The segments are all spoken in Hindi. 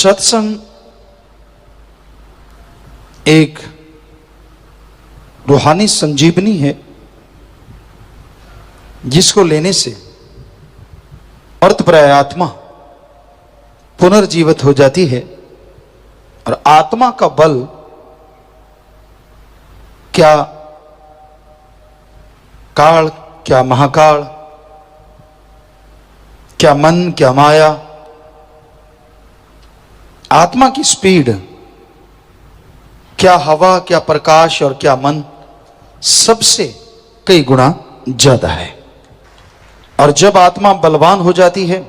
सत्संग एक रूहानी संजीवनी है जिसको लेने से मर्तप्राय आत्मा पुनर्जीवित हो जाती है। और आत्मा का बल क्या काल, क्या महाकाल, क्या मन, क्या माया, आत्मा की स्पीड, क्या हवा, क्या प्रकाश और क्या मन, सबसे कई गुना ज्यादा है। और जब आत्मा बलवान हो जाती है,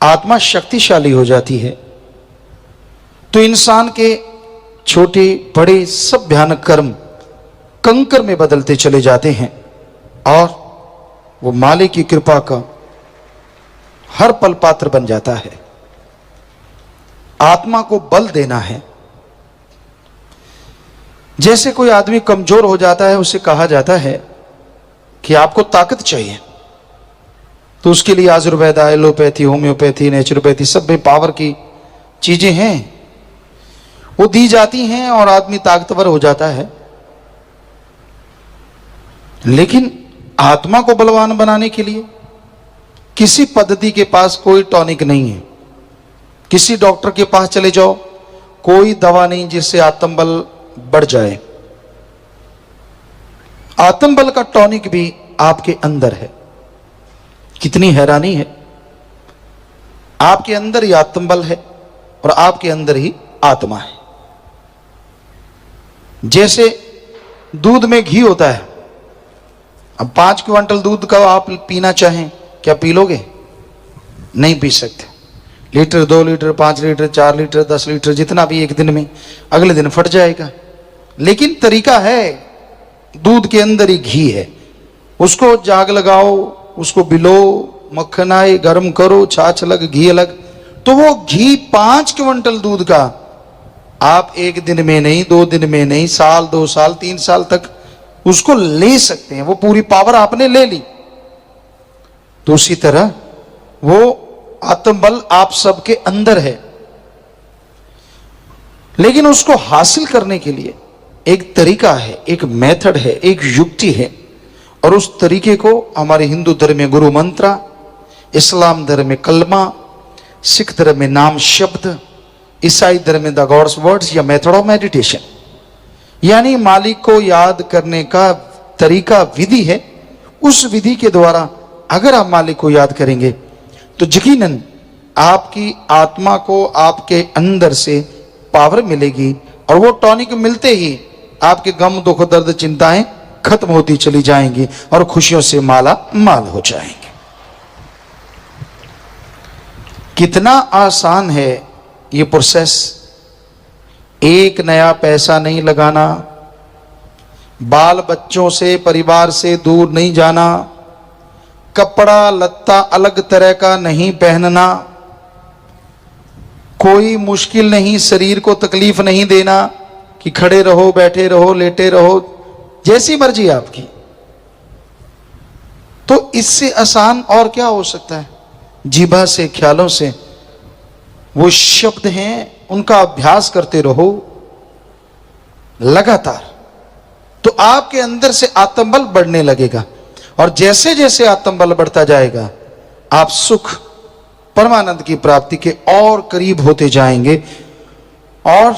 आत्मा शक्तिशाली हो जाती है, तो इंसान के छोटे बड़े सब भयानक कर्म कंकर में बदलते चले जाते हैं और वो मालिक की कृपा का हर पल पात्र बन जाता है। आत्मा को बल देना है। जैसे कोई आदमी कमजोर हो जाता है, उसे कहा जाता है कि आपको ताकत चाहिए, तो उसके लिए आयुर्वेदा, एलोपैथी, होम्योपैथी, नेचुरोपैथी सब में पावर की चीजें हैं, वो दी जाती हैं और आदमी ताकतवर हो जाता है। लेकिन आत्मा को बलवान बनाने के लिए किसी पद्धति के पास कोई टॉनिक नहीं है। किसी डॉक्टर के पास चले जाओ, कोई दवा नहीं जिससे आत्मबल बढ़ जाए। आत्मबल का टॉनिक भी आपके अंदर है। कितनी हैरानी है, आपके अंदर ही आत्मबल है और आपके अंदर ही आत्मा है। जैसे दूध में घी होता है, अब 5 क्विंटल दूध का आप पीना चाहें, क्या पी लोगे? नहीं पी सकते। Litre, 2 litre, 5 litre, 4 litre, 10 litre, जितना भी एक दिन में, अगले दिन फट जाएगा। लेकिन तरीका है, दूध के अंदर ही घी है, उसको जाग लगाओ, उसको बिलो, मक्खन आए, गर्म करो, छाछ अलग, घी अलग, तो वो घी 5 क्विंटल दूध का आप एक दिन में नहीं, 2 दिन में नहीं, साल, 2 साल, 3 साल तक उसको ले सकते हैं। वो पूरी पावर आपने ले ली। तो उसी तरह वो आत्मबल आप सबके अंदर है, लेकिन उसको हासिल करने के लिए एक तरीका है, एक मेथड है, एक युक्ति है। और उस तरीके को हमारे हिंदू धर्म में गुरु मंत्र, इस्लाम धर्म में कलमा, सिख धर्म में नाम शब्द, ईसाई धर्म में द गॉड्स वर्ड्स या मेथड ऑफ मेडिटेशन, यानी मालिक को याद करने का तरीका, विधि है। उस विधि के द्वारा अगर आप मालिक को याद करेंगे तो यकीनन आपकी आत्मा को आपके अंदर से पावर मिलेगी और वो टॉनिक मिलते ही आपके गम, दुख, दर्द, चिंताएं खत्म होती चली जाएंगी और खुशियों से माला माल हो जाएंगे। कितना आसान है ये प्रोसेस। एक नया पैसा नहीं लगाना, बाल बच्चों से, परिवार से दूर नहीं जाना, कपड़ा लत्ता अलग तरह का नहीं पहनना, कोई मुश्किल नहीं, शरीर को तकलीफ नहीं देना कि खड़े रहो, बैठे रहो, लेटे रहो, जैसी मर्जी आपकी। तो इससे आसान और क्या हो सकता है? जीभा से, ख्यालों से वो शब्द हैं, उनका अभ्यास करते रहो लगातार, तो आपके अंदर से आत्मबल बढ़ने लगेगा। और जैसे जैसे आत्मबल बढ़ता जाएगा, आप सुख, परमानंद की प्राप्ति के और करीब होते जाएंगे और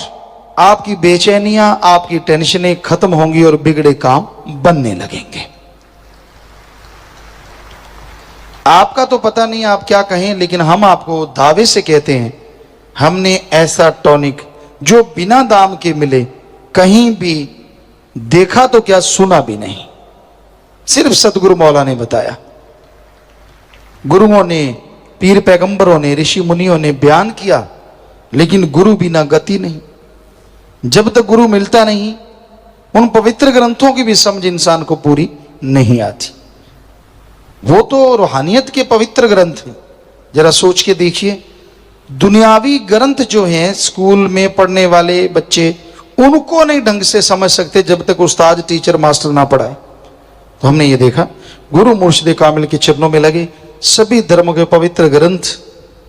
आपकी बेचैनियां, आपकी टेंशनें खत्म होंगी और बिगड़े काम बनने लगेंगे। आपका तो पता नहीं आप क्या कहें, लेकिन हम आपको दावे से कहते हैं, हमने ऐसा टॉनिक जो बिना दाम के मिले, कहीं भी देखा तो क्या, सुना भी नहीं, सिर्फ सतगुरु मौला ने बताया। गुरुओं ने, पीर पैगंबरों ने, ऋषि मुनियों ने बयान किया, लेकिन गुरु बिना गति नहीं। जब तक गुरु मिलता नहीं, उन पवित्र ग्रंथों की भी समझ इंसान को पूरी नहीं आती। वो तो रूहानियत के पवित्र ग्रंथ हैं। जरा सोच के देखिए, दुनियावी ग्रंथ जो हैं, स्कूल में पढ़ने वाले बच्चे उनको नहीं ढंग से समझ सकते जब तक उस्ताद, टीचर, मास्टर ना पढ़ाए। तो हमने ये देखा, गुरु मुर्शिद कामिल के चरणों में लगे सभी धर्मों के पवित्र ग्रंथ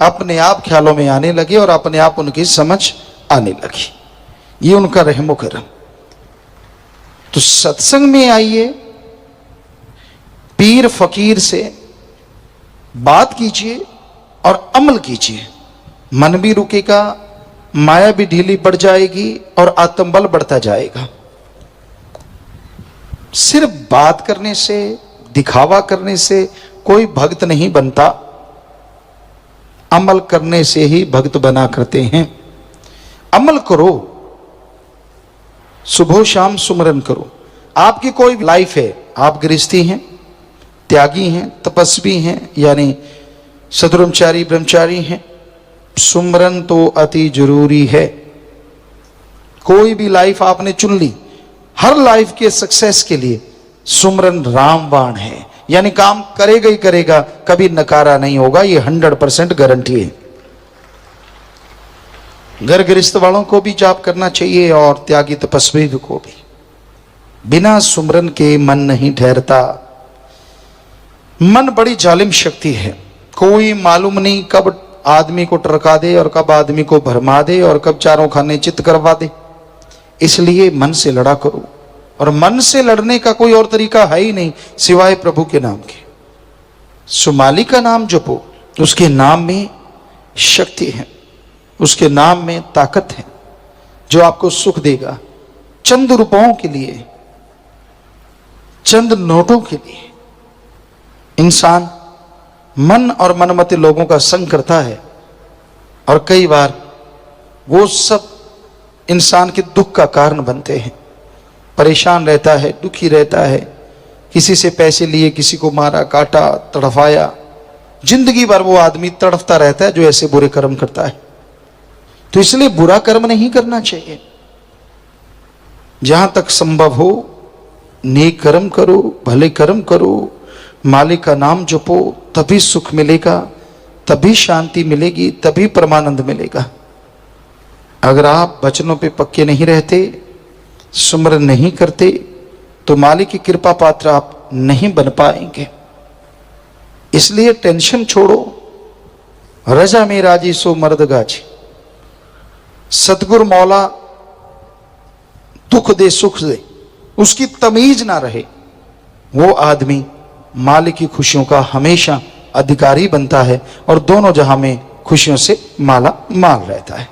अपने आप ख्यालों में आने लगे और अपने आप उनकी समझ आने लगी। ये उनका रहमो करम। तो सत्संग में आइए, पीर फकीर से बात कीजिए और अमल कीजिए। मन भी रुकेगा, माया भी ढीली पड़ जाएगी और आत्मबल बढ़ता जाएगा। सिर्फ बात करने से, दिखावा करने से कोई भक्त नहीं बनता, अमल करने से ही भक्त बना करते हैं। अमल करो, सुबह शाम सुमरन करो। आपकी कोई लाइफ है, आप गृहस्थी हैं, त्यागी हैं, तपस्वी हैं, यानी सदब्रह्मचारी ब्रह्मचारी हैं, सुमरन तो अति जरूरी है। कोई भी लाइफ आपने चुन ली, हर लाइफ के सक्सेस के लिए सुमरन रामबाण है, यानी काम करेगा ही करेगा, कभी नकारा नहीं होगा, ये 100% गारंटी है। घर गृहस्थ वालों को भी जाप करना चाहिए और त्यागी तपस्वी को भी। बिना सुमरन के मन नहीं ठहरता। मन बड़ी जालिम शक्ति है, कोई मालूम नहीं कब आदमी को टरका दे और कब आदमी को भरमा दे और कब चारों खाने चित्त करवा दे। इसलिए मन से लड़ा करो, और मन से लड़ने का कोई और तरीका है ही नहीं सिवाय प्रभु के नाम के। सुमाली का नाम जपो, उसके नाम में शक्ति है, उसके नाम में ताकत है जो आपको सुख देगा। चंद रुपयों के लिए, चंद नोटों के लिए इंसान मन और मनमते लोगों का संग करता है, और कई बार वो सब इंसान के दुख का कारण बनते हैं। परेशान रहता है, दुखी रहता है, किसी से पैसे लिए, किसी को मारा, काटा, तड़फाया, जिंदगी भर वो आदमी तड़फता रहता है जो ऐसे बुरे कर्म करता है। तो इसलिए बुरा कर्म नहीं करना चाहिए। जहां तक संभव हो नेक कर्म करो, भले कर्म करो, मालिक का नाम जपो, तभी सुख मिलेगा, तभी शांति मिलेगी, तभी परमानंद मिलेगा। अगर आप वचनों पे पक्के नहीं रहते, सुमरन नहीं करते, तो मालिक की कृपा पात्र आप नहीं बन पाएंगे। इसलिए टेंशन छोड़ो, रजा में राजी सो मर्द गाजी। सतगुरु मौला दुख दे सुख दे, उसकी तमीज ना रहे, वो आदमी मालिक की खुशियों का हमेशा अधिकारी बनता है और दोनों जहां में खुशियों से माला माल रहता है।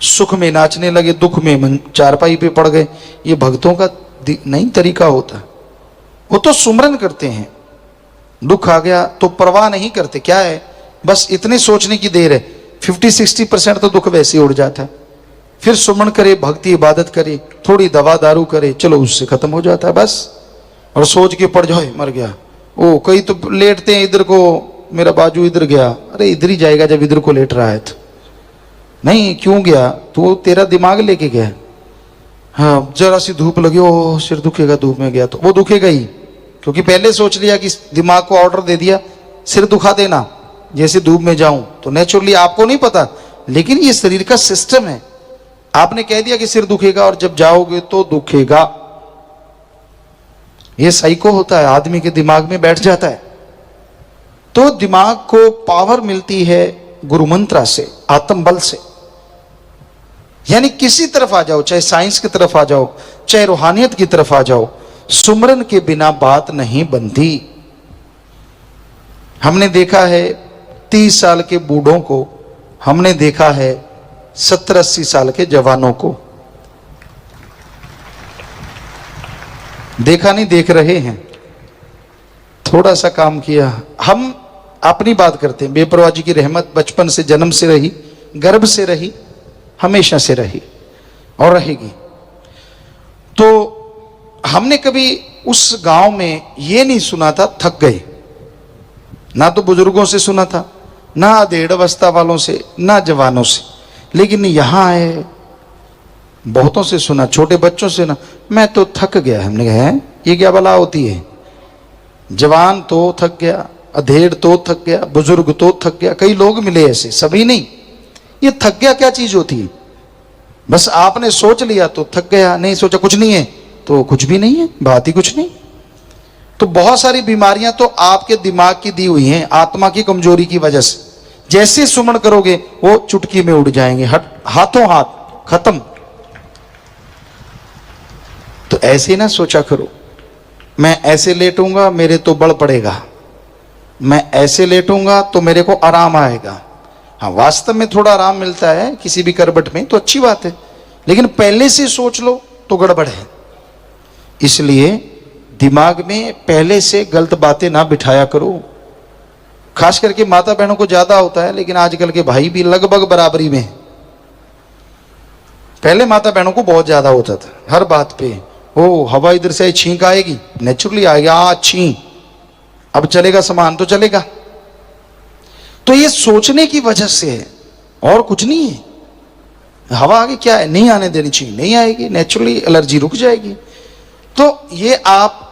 सुख में नाचने लगे, दुख में चारपाई पे पड़ गए, ये भक्तों का नहीं तरीका होता। वो तो सुमरन करते हैं, दुख आ गया तो परवाह नहीं करते, क्या है बस इतने सोचने की देर है, 50-60% तो दुख वैसे ही उड़ जाता है। फिर सुमन करे, भक्ति इबादत करे, थोड़ी दवा दारू करे, चलो उससे खत्म हो जाता है बस। और सोच के पड़ जाए मर गया। ओ कई तो लेटते हैं, इधर को मेरा बाजू इधर गया, अरे इधर ही जाएगा जब इधर को लेट रहा है तो। नहीं क्यों गया, तो तेरा दिमाग लेके गया। हाँ जरा सी धूप लगी, ओ सिर दुखेगा, धूप में गया तो वो दुखेगा ही, क्योंकि पहले सोच लिया कि दिमाग को ऑर्डर दे दिया सिर दुखा देना, जैसे धूप में जाऊं। तो नेचुरली आपको नहीं पता, लेकिन ये शरीर का सिस्टम है। आपने कह दिया कि सिर दुखेगा और जब जाओगे तो दुखेगा। ये साइको होता है, आदमी के दिमाग में बैठ जाता है। तो दिमाग को पावर मिलती है गुरु मंत्रा से, आत्म बल से। यानी किसी तरफ आ जाओ, चाहे साइंस की तरफ आ जाओ, चाहे रूहानियत की तरफ आ जाओ, सुमरन के बिना बात नहीं बनती। हमने देखा है 30 साल के बूढ़ों को, हमने देखा है 70-80 साल के जवानों को। देखा नहीं, देख रहे हैं। थोड़ा सा काम किया। हम अपनी बात करते हैं, बेपरवाह जी की रहमत बचपन से, जन्म से रही, गर्भ से रही, हमेशा से रही और रहेगी। तो हमने कभी उस गांव में ये नहीं सुना था थक गए, ना तो बुजुर्गों से सुना था, ना अधेड़ अवस्था वालों से, ना जवानों से। लेकिन यहाँ आए बहुतों से सुना, छोटे बच्चों से ना, मैं तो थक गया। हमने कहा है ये क्या बला होती है, जवान तो थक गया, अधेड़ तो थक गया, बुजुर्ग तो थक गया। कई लोग मिले ऐसे, सभी नहीं। ये थक गया क्या चीज होती है? बस आपने सोच लिया तो थक गया, नहीं सोचा कुछ नहीं है तो कुछ भी नहीं है, बात ही कुछ नहीं। तो बहुत सारी बीमारियां तो आपके दिमाग की दी हुई हैं, आत्मा की कमजोरी की वजह से। जैसे सुमन करोगे वो चुटकी में उड़ जाएंगे, हाथों हाथ खत्म। तो ऐसे ना सोचा करो, मैं ऐसे लेटूंगा मेरे तो बल पड़ेगा, मैं ऐसे लेटूंगा तो मेरे को आराम आएगा। हाँ, वास्तव में थोड़ा आराम मिलता है किसी भी करवट में तो अच्छी बात है, लेकिन पहले से सोच लो तो गड़बड़ है। इसलिए दिमाग में पहले से गलत बातें ना बिठाया करो। खास करके माता बहनों को ज्यादा होता है, लेकिन आजकल के भाई भी लगभग बराबरी में। पहले माता बहनों को बहुत ज्यादा होता था हर बात पे, ओ हवा इधर से छींक आएगी, नेचुरली आएगी, छी अब चलेगा सामान तो चलेगा। तो ये सोचने की वजह से है और कुछ नहीं है। हवा आगे क्या है, नहीं आने देनी चाहिए, नहीं आएगी, नेचुरली एलर्जी रुक जाएगी। तो ये आप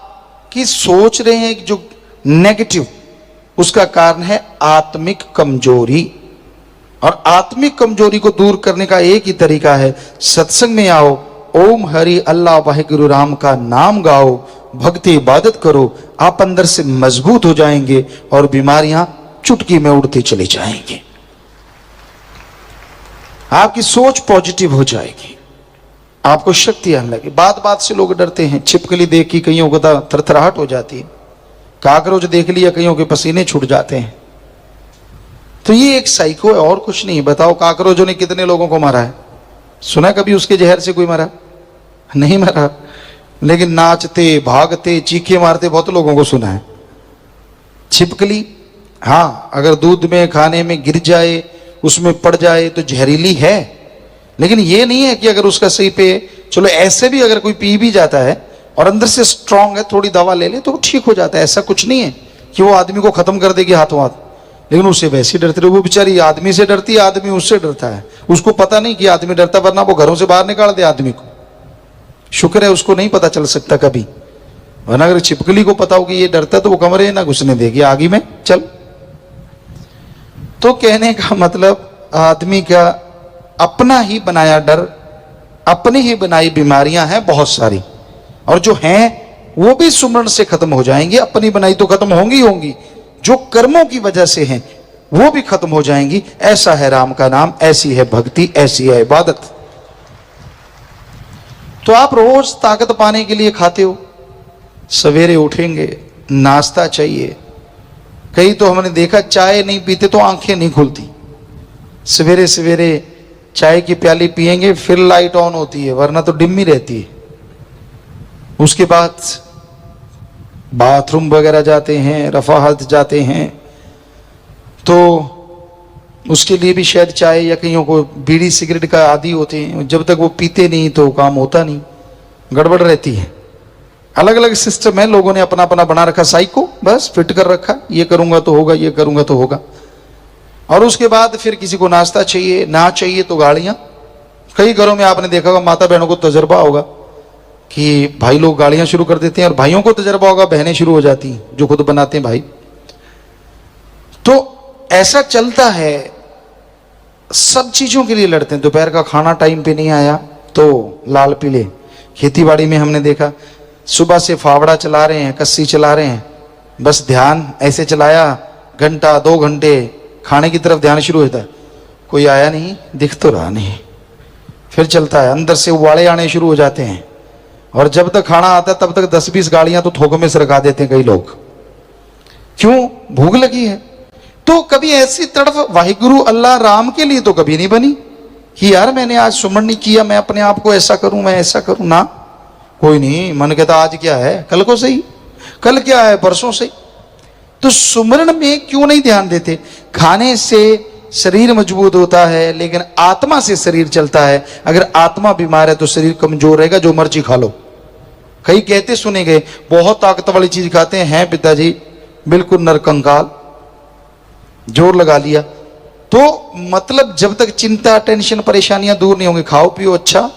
की सोच रहे हैं जो नेगेटिव, उसका कारण है आत्मिक कमजोरी। और आत्मिक कमजोरी को दूर करने का एक ही तरीका है, सत्संग में आओ, ओम हरि अल्लाह वाहिगुरु राम का नाम गाओ, भक्ति इबादत करो, आप अंदर से मजबूत हो जाएंगे और बीमारियां चुटकी में उड़ती चली जाएंगी। आपकी सोच पॉजिटिव हो जाएगी, आपको शक्ति आने लगी। बात बात से लोग डरते हैं, छिपकली देख के कईयों को थरथराहट हो जाती है, काकरोच देख लिया कईयों के पसीने छूट जाते हैं। तो ये एक साइको है और कुछ नहीं। बताओ काकरोचों ने कितने लोगों को मारा है? सुना कभी उसके जहर से कोई मरा? नहीं मरा, लेकिन नाचते भागते चीखे मारते बहुत लोगों को सुना है। छिपकली हाँ, अगर दूध में खाने में गिर जाए, उसमें पड़ जाए तो जहरीली है, लेकिन ये नहीं है कि अगर उसका सही पे, चलो ऐसे भी अगर कोई पी भी जाता है और अंदर से स्ट्रांग है, थोड़ी दवा ले ले तो ठीक हो जाता है। ऐसा कुछ नहीं है कि वो आदमी को खत्म कर देगी हाथों हाथ, लेकिन उससे वैसे डरते रहो। वो बेचारी आदमी से डरती है, आदमी उससे डरता है, उसको पता नहीं कि आदमी डरता, वरना वो घरों से बाहर निकाल दे आदमी को। शुक्र है उसको नहीं पता चल सकता कभी, वरना अगर छिपकली को पता हो कि ये डरता तो वो कमरे ना घुसने देगी, आगे में चल। तो कहने का मतलब आदमी का अपना ही बनाया डर, अपनी ही बनाई बीमारियां हैं बहुत सारी, और जो हैं वो भी सुमरण से खत्म हो जाएंगी। अपनी बनाई तो खत्म होंगी होंगी, जो कर्मों की वजह से हैं वो भी खत्म हो जाएंगी। ऐसा है राम का नाम, ऐसी है भक्ति, ऐसी है इबादत। तो आप रोज ताकत पाने के लिए खाते हो, सवेरे उठेंगे नाश्ता चाहिए। कई तो हमने देखा चाय नहीं पीते तो आंखें नहीं खुलती, सवेरे सवेरे चाय की प्याली पिएंगे फिर लाइट ऑन होती है, वरना तो डिम्मी रहती है। उसके बाद बाथरूम वगैरह जाते हैं, रफाहत जाते हैं, तो उसके लिए भी शायद चाय, या कईयों को बीड़ी सिगरेट का आदी होते हैं, जब तक वो पीते नहीं तो काम होता नहीं, गड़बड़ रहती है। अलग अलग सिस्टम है, लोगों ने अपना अपना बना रखा साइको, बस फिट कर रखा, ये करूंगा तो होगा, ये करूंगा तो होगा। और उसके बाद फिर किसी को नाश्ता चाहिए, ना चाहिए तो गाड़ियां। कई घरों में आपने देखा होगा, माता बहनों को तजर्बा होगा कि भाई लोग गाड़ियां शुरू कर देते हैं, और भाइयों को तजर्बा होगा बहनें शुरू हो जाती हैं जो खुद बनाते हैं भाई। तो ऐसा चलता है, सब चीजों के लिए लड़ते हैं। दोपहर का खाना टाइम पे नहीं आया तो लाल पीले। खेती बाड़ी में हमने देखा, सुबह से फावड़ा चला रहे हैं, कस्सी चला रहे हैं, बस ध्यान ऐसे चलाया, घंटा 2 घंटे खाने की तरफ ध्यान शुरू होता है, कोई आया नहीं, दिख तो रहा नहीं, फिर चलता है, अंदर से उबाले आने शुरू हो जाते हैं, और जब तक खाना आता है तब तक 10-20 गाड़ियां तो थोक में से रखा देते हैं कई लोग। क्यों? भूख लगी है। तो कभी ऐसी तड़फ वाहिगुरु अल्लाह राम के लिए तो कभी नहीं बनी कि यार मैंने आज सुमरण नहीं किया, मैं अपने आप को ऐसा करूं, मैं ऐसा करूं ना। कोई नहीं, मन कहता आज क्या है, कल को सही, कल क्या है, परसों सही। तो सुमरण में क्यों नहीं ध्यान देते? खाने से शरीर मजबूत होता है, लेकिन आत्मा से शरीर चलता है। अगर आत्मा बीमार है तो शरीर कमजोर रहेगा, जो मर्जी खा लो। कई कहते सुने गए, बहुत ताकत वाली चीज खाते हैं पिताजी, बिल्कुल नरकंकाल, जोर लगा लिया। तो मतलब जब तक चिंता टेंशन परेशानियां दूर नहीं होंगी, खाओ पियो अच्छा,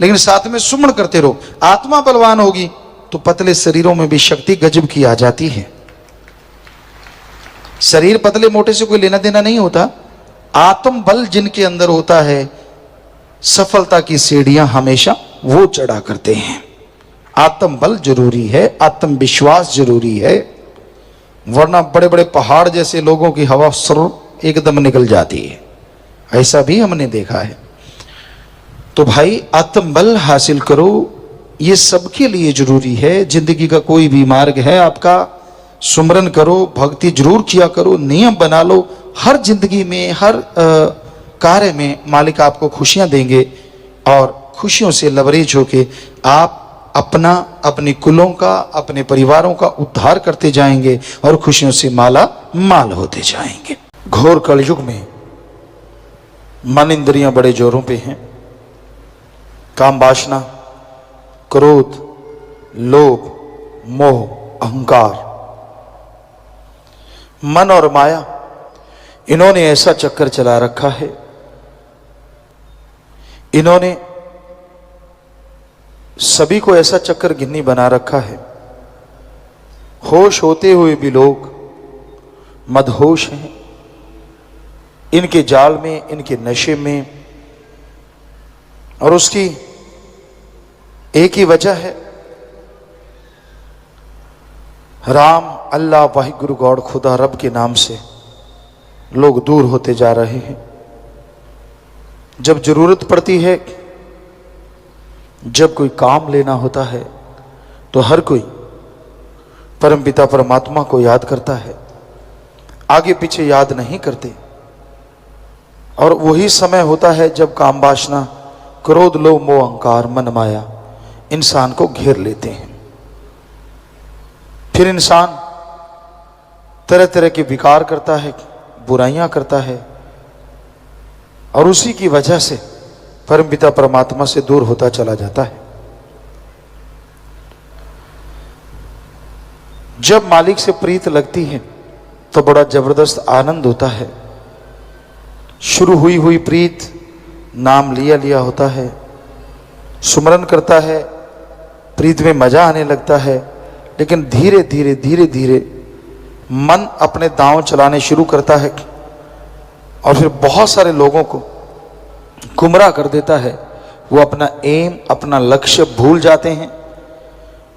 लेकिन साथ में सुमन करते रहो। आत्मा बलवान होगी तो पतले शरीरों में भी शक्ति गजब की आ जाती है। शरीर पतले मोटे से कोई लेना देना नहीं होता, आत्म बल जिनके अंदर होता है, सफलता की सीढ़ियां हमेशा वो चढ़ा करते हैं। आत्म बल जरूरी है, आत्मविश्वास जरूरी है, वरना बड़े बड़े पहाड़ जैसे लोगों की हवा सर एकदम निकल जाती है, ऐसा भी हमने देखा है। तो भाई आत्मबल हासिल करो, ये सबके लिए जरूरी है। जिंदगी का कोई भी मार्ग है आपका, सुमरन करो, भक्ति जरूर किया करो, नियम बना लो। हर जिंदगी में, हर कार्य में मालिक आपको खुशियां देंगे और खुशियों से लबरेज होके आप अपना, अपने कुलों का, अपने परिवारों का उद्धार करते जाएंगे और खुशियों से माला माल होते जाएंगे। घोर कलयुग में मन इंद्रियां बड़े जोरों पे हैं। काम वासना, क्रोध, लोभ, मोह, अहंकार, मन और माया, इन्होंने ऐसा चक्कर चला रखा है। इन्होंने सभी को ऐसा चक्कर गिन्नी बना रखा है। होश होते हुए भी लोग मदहोश हैं इनके जाल में, इनके नशे में। और उसकी एक ही वजह है, राम, अल्लाह, वाहिगुरु, गॉड, खुदा, रब के नाम से लोग दूर होते जा रहे हैं। जब जरूरत पड़ती है, जब कोई काम लेना होता है, तो हर कोई परमपिता परमात्मा को याद करता है, आगे पीछे याद नहीं करते। और वही समय होता है जब काम वासना, क्रोध, लोभ, मोह, अहंकार, मन, माया इंसान को घेर लेते हैं। फिर इंसान तरह तरह के विकार करता है, बुराइयां करता है और उसी की वजह से परमपिता परमात्मा से दूर होता चला जाता है। जब मालिक से प्रीत लगती है तो बड़ा जबरदस्त आनंद होता है। शुरू हुई हुई प्रीत, नाम लिया लिया होता है, सुमरन करता है, प्रीत में मजा आने लगता है। लेकिन धीरे धीरे धीरे धीरे मन अपने दांव चलाने शुरू करता है और फिर बहुत सारे लोगों को गुमराह कर देता है। वो अपना एम, अपना लक्ष्य भूल जाते हैं,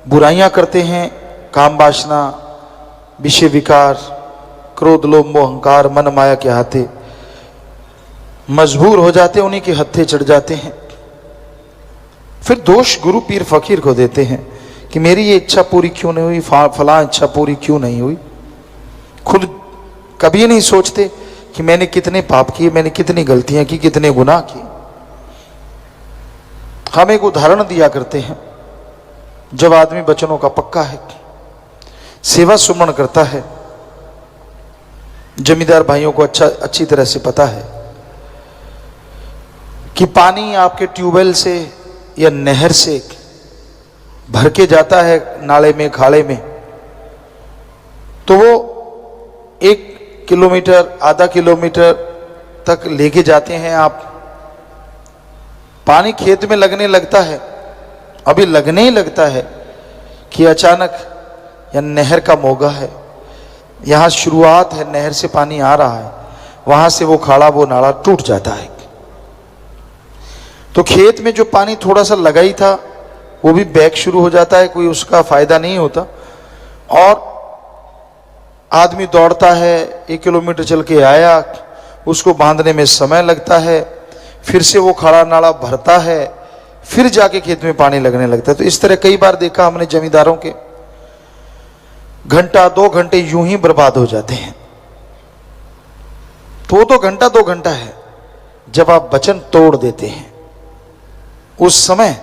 बुराइयां करते हैं, काम वासना, विषय विकार, क्रोध, लोभ, मोह, अहंकार, मन, माया के हाथे मजबूर हो जाते, उन्हीं के हत्थे चढ़ जाते हैं। फिर दोष गुरु पीर फकीर को देते हैं कि मेरी ये इच्छा पूरी क्यों नहीं हुई, फलां इच्छा पूरी क्यों नहीं हुई। खुद कभी नहीं सोचते कि मैंने कितने पाप किए, मैंने कितनी गलतियां की, कितने गुनाह किए। हम एक उदाहरण दिया करते हैं, जब आदमी वचनों का पक्का है, सेवा सुमरण करता है, जमींदार भाइयों को अच्छी तरह से पता है कि पानी आपके ट्यूबवेल से या नहर से भर के जाता है नाले में, खाड़े में, तो वो 1 किलोमीटर, आधा किलोमीटर तक लेके जाते हैं आप। पानी खेत में लगने लगता है, अभी लगने ही लगता है कि अचानक या नहर का मोगा है, यहां शुरुआत है, नहर से पानी आ रहा है, वहां से वो खाड़ा, वो नाला टूट जाता है। तो खेत में जो पानी थोड़ा सा लगा ही था वो भी बैक शुरू हो जाता है, कोई उसका फायदा नहीं होता। और आदमी दौड़ता है, 1 किलोमीटर चल के आया, उसको बांधने में समय लगता है, फिर से वो खाड़ा नाला भरता है, फिर जाके खेत में पानी लगने लगता है। तो इस तरह कई बार देखा हमने जमींदारों के, घंटा 2 घंटे यूं ही बर्बाद हो जाते हैं। तो घंटा 2 घंटा है। जब आप वचन तोड़ देते हैं, उस समय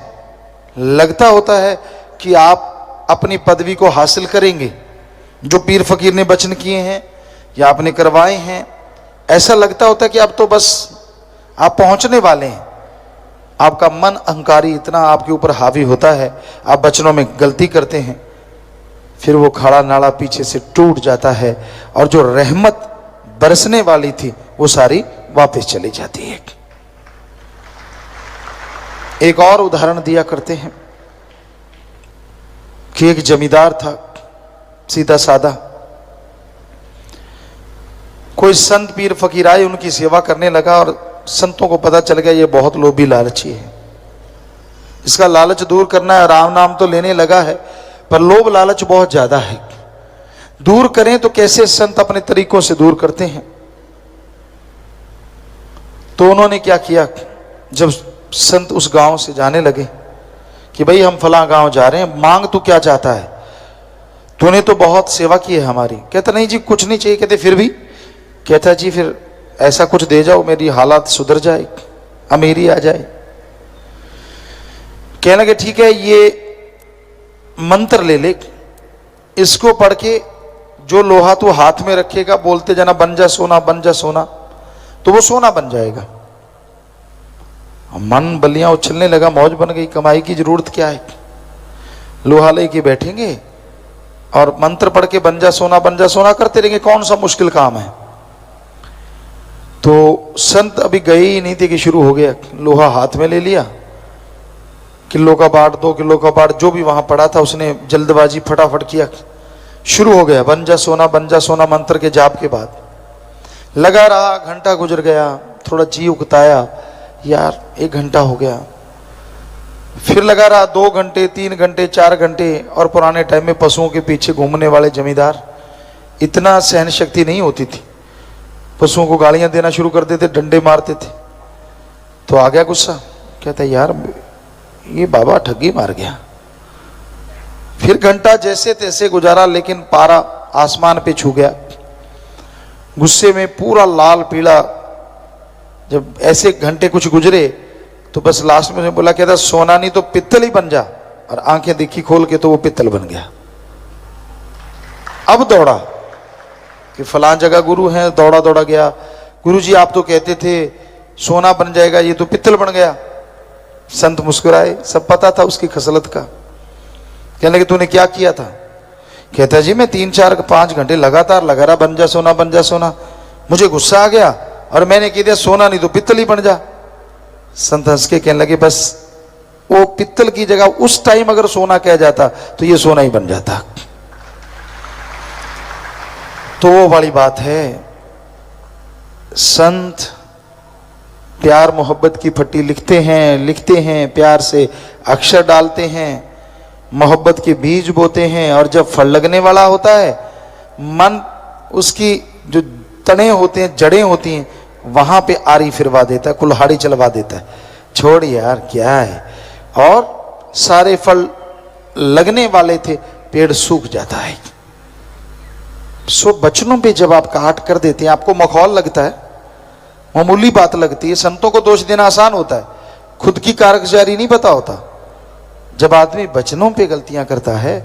लगता होता है कि आप अपनी पदवी को हासिल करेंगे, जो पीर फकीर ने वचन किए हैं या आपने करवाए हैं। ऐसा लगता होता है कि अब तो बस आप पहुंचने वाले हैं। आपका मन अहंकारी इतना आपके ऊपर हावी होता है, आप वचनों में गलती करते हैं, फिर वो खाड़ा नाला पीछे से टूट जाता है और जो रहमत बरसने वाली थी वो सारी वापस चली जाती है। एक और उदाहरण दिया करते हैं कि एक जमींदार था, सीधा सादा। कोई संत पीर फकीर आए, उनकी सेवा करने लगा और संतों को पता चल गया ये बहुत लोभी लालची है, इसका लालच दूर करना है। राम नाम तो लेने लगा है पर लोभ लालच बहुत ज्यादा है, दूर करें तो कैसे? संत अपने तरीकों से दूर करते हैं। तो उन्होंने क्या किया, जब संत उस गांव से जाने लगे कि भाई हम फला गांव जा रहे हैं, मांग तू क्या चाहता है, तूने तो बहुत सेवा की है हमारी। कहता नहीं जी कुछ नहीं चाहिए। कहते फिर भी? कहता जी फिर ऐसा कुछ दे जाओ मेरी हालात सुधर जाए, अमीरी आ जाए। कहने लगे ठीक है, ये मंत्र ले ले, इसको पढ़ के जो लोहा तू हाथ में रखेगा, बोलते जाना बन जा सोना बन जा सोना, तो वो सोना बन जाएगा। मन बलियां उछलने लगा, मौज बन गई, कमाई की जरूरत क्या है, लोहा लेके बैठेंगे और मंत्र पढ़ के बन जा सोना करते रहेंगे, कौन सा मुश्किल काम है। तो संत अभी गए ही नहीं थे कि शुरू हो गया, लोहा हाथ में ले लिया, किलो का बाट 2 किलो का बाट जो भी वहां पड़ा था उसने जल्दबाजी फटाफट किया, शुरू हो गया बन जा सोना मंत्र के जाप के बाद। लगा रहा, घंटा गुजर गया, थोड़ा जी उकताया, यार 1 घंटा हो गया, फिर लगा रहा 2 घंटे 3 घंटे 4 घंटे। और पुराने टाइम में पशुओं के पीछे घूमने वाले जमींदार, इतना सहन शक्ति नहीं होती थी, पशुओं को गालियां देना शुरू कर देते, डंडे मारते थे। तो आ गया गुस्सा, कहता यार ये बाबा ठगी मार गया। फिर घंटा जैसे तैसे गुजारा, लेकिन पारा आसमान पे छू गया। गुस्से में पूरा लाल पीला, जब ऐसे घंटे कुछ गुजरे तो बस लास्ट में बोला, कहता सोना नहीं तो पित्तल ही बन जा। और आंखें देखी खोल के तो वो पित्तल बन गया। अब दौड़ा कि फलां जगह गुरु हैं, दौड़ा दौड़ा गया, गुरु जी आप तो कहते थे सोना बन जाएगा, ये तो पित्तल बन गया। संत मुस्कुराए, सब पता था उसकी खसलत का। कहने लगे तूने क्या किया था? कहता जी मैं 3 4 5 घंटे लगातार लगा रहा बन जा सोना, मुझे गुस्सा आ गया और मैंने कह दिया सोना नहीं तो पित्तल ही बन जा। संत हंस के कहने लगे बस वो पित्तल की जगह उस टाइम अगर सोना कह जाता तो ये सोना ही बन जाता। तो वो वाली बात है, संत प्यार मोहब्बत की फट्टी लिखते हैं, प्यार से अक्षर डालते हैं, मोहब्बत के बीज बोते हैं, और जब फल लगने वाला होता है, मन उसकी जो तने होते हैं, जड़ें होती हैं, वहां पे आरी फिरवा देता है, कुल्हाड़ी चलवा देता है, छोड़ यार क्या है। और सारे फल लगने वाले थे, पेड़ सूख जाता है। सो बचनों पे जब आप काट कर देते हैं, आपको मखौल लगता है, मामूली बात लगती है। संतों को दोष देना आसान होता है, खुद की कारगुजारी नहीं पता होता। जब आदमी वचनों पे गलतियां करता है,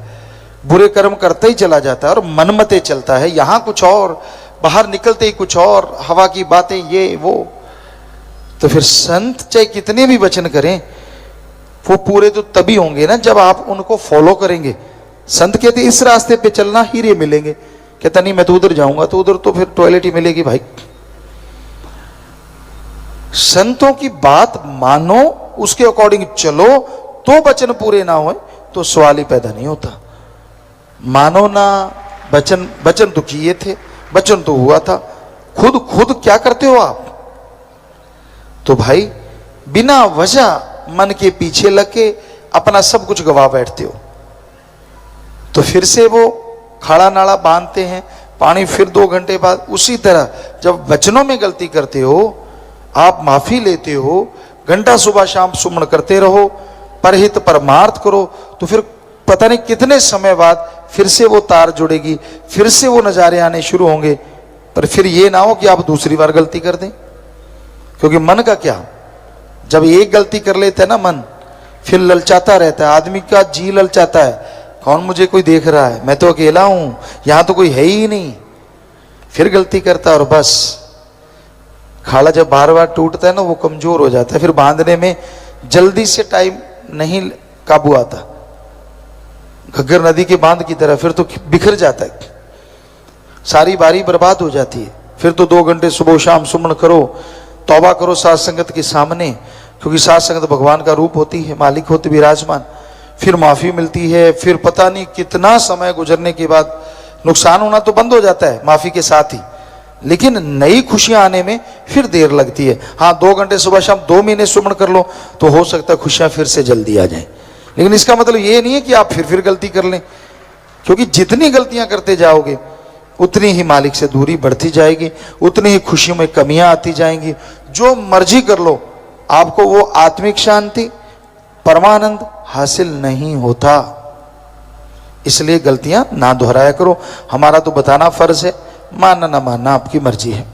बुरे कर्म करता ही चला जाता है और मनमते चलता है, यहां कुछ और, बाहर निकलते ही कुछ और, हवा की बातें ये वो, तो फिर संत चाहे कितने भी वचन करें वो पूरे तो तभी होंगे ना जब आप उनको फॉलो करेंगे। संत कहते इस रास्ते पे चलना हीरे मिलेंगे, कहता नहीं मैं तो उधर जाऊंगा, तो उधर तो फिर टॉयलेट ही मिलेगी भाई। संतों की बात मानो, उसके अकॉर्डिंग चलो, तो वचन पूरे ना हो तो सवाल ही पैदा नहीं होता। मानो ना, वचन तो किए थे, वचन तो हुआ था, खुद क्या करते हो आप? तो भाई बिना वजह मन के पीछे लग के अपना सब कुछ गवा बैठते हो। तो फिर से वो खाड़ा नाड़ा बांधते हैं, पानी फिर 2 घंटे बाद। उसी तरह जब वचनों में गलती करते हो, आप माफी लेते हो, घंटा सुबह शाम सुमन करते रहो, परहित परमार्थ करो, तो फिर पता नहीं कितने समय बाद फिर से वो तार जुड़ेगी, फिर से वो नजारे आने शुरू होंगे। पर फिर ये ना हो कि आप दूसरी बार गलती कर दें, क्योंकि मन का क्या, जब एक गलती कर लेता है ना मन, फिर ललचाता रहता है। आदमी का जी ललचाता है, कौन मुझे कोई देख रहा है, मैं तो अकेला हूं, यहां तो कोई है ही नहीं। फिर गलती करता है और बस खाड़ा जब बार बार टूटता है ना, वो कमजोर हो जाता है, फिर बांधने में जल्दी से टाइम नहीं काबू आता, घग्गर नदी के बांध की तरह, फिर तो बिखर जाता है, सारी बारी बर्बाद हो जाती है। फिर तो 2 घंटे सुबह शाम सुमन करो, तौबा करो साथ संगत के सामने, क्योंकि साथ संगत भगवान का रूप होती है, मालिक होते विराजमान। फिर माफी मिलती है, फिर पता नहीं कितना समय गुजरने के बाद नुकसान होना तो बंद हो जाता है माफी के साथ ही, लेकिन नई खुशियां आने में फिर देर लगती है। हाँ 2 घंटे सुबह शाम 2 महीने सुमन कर लो तो हो सकता है खुशियां फिर से जल्दी आ जाएं, लेकिन इसका मतलब ये नहीं है कि आप फिर गलती कर लें, क्योंकि जितनी गलतियां करते जाओगे उतनी ही मालिक से दूरी बढ़ती जाएगी, उतनी ही खुशियों में कमियां आती जाएंगी। जो मर्जी कर लो, आपको वो आत्मिक शांति, परमानंद हासिल नहीं होता। इसलिए गलतियां ना दोहराया करो। हमारा तो बताना फर्ज है, मानना ना मानना आपकी मर्जी है।